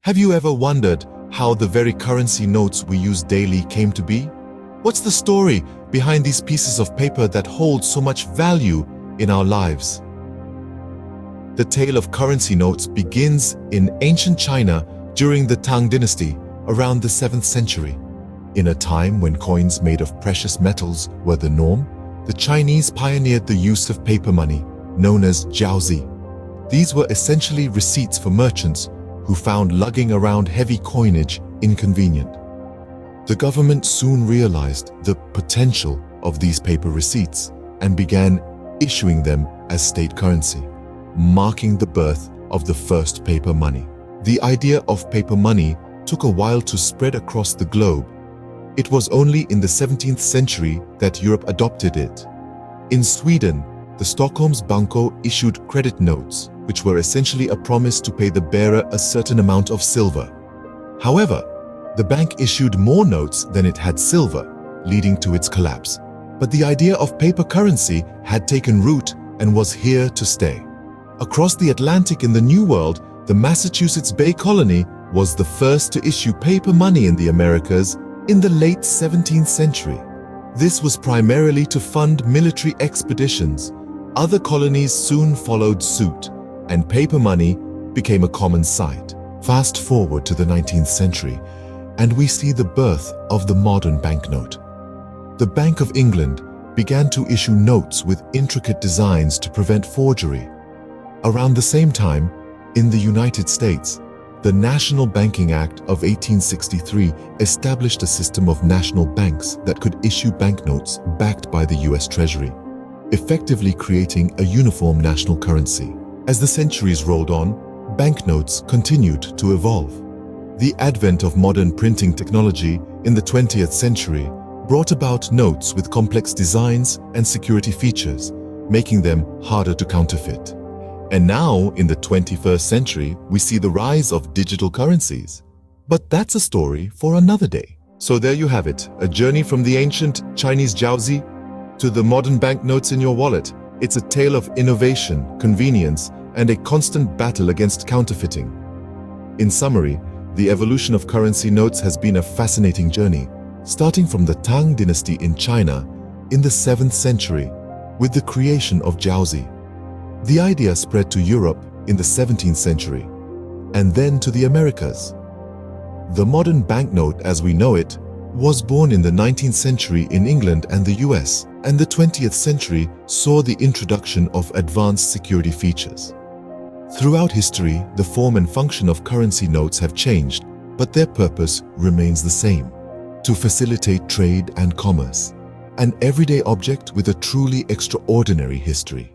Have you ever wondered how the very currency notes we use daily came to be? What's the story behind these pieces of paper that hold so much value in our lives? The tale of currency notes begins in ancient China during the Tang Dynasty around the 7th century. In a time when coins made of precious metals were the norm, the Chinese pioneered the use of paper money, known as jiaozi. These were essentially receipts for merchants who found lugging around heavy coinage inconvenient. The government soon realized the potential of these paper receipts and began issuing them as state currency, marking the birth of the first paper money. The idea of paper money took a while to spread across the globe. It was only in the 17th century that Europe adopted it. In Sweden, the Stockholms Banco issued credit notes, which were essentially a promise to pay the bearer a certain amount of silver. However, the bank issued more notes than it had silver, leading to its collapse. But the idea of paper currency had taken root and was here to stay. Across the Atlantic in the New World, the Massachusetts Bay Colony was the first to issue paper money in the Americas in the late 17th century. This was primarily to fund military expeditions. Other colonies soon followed suit, and paper money became a common sight. Fast forward to the 19th century, and we see the birth of the modern banknote. The Bank of England began to issue notes with intricate designs to prevent forgery. Around the same time, in the United States, the National Banking Act of 1863 established a system of national banks that could issue banknotes backed by the US Treasury, effectively creating a uniform national currency. As the centuries rolled on, banknotes continued to evolve. The advent of modern printing technology in the 20th century brought about notes with complex designs and security features, making them harder to counterfeit. And now, in the 21st century, we see the rise of digital currencies. But that's a story for another day. So there you have it, a journey from the ancient Chinese jiaozi to the modern banknotes in your wallet. It's a tale of innovation, convenience, and a constant battle against counterfeiting. In summary, the evolution of currency notes has been a fascinating journey, starting from the Tang Dynasty in China in the 7th century with the creation of jiaozi. The idea spread to Europe in the 17th century, and then to the Americas. The modern banknote as we know it was born in the 19th century in England and the US, and the 20th century saw the introduction of advanced security features. Throughout history, the form and function of currency notes have changed, but their purpose remains the same: to facilitate trade and commerce, an everyday object with a truly extraordinary history.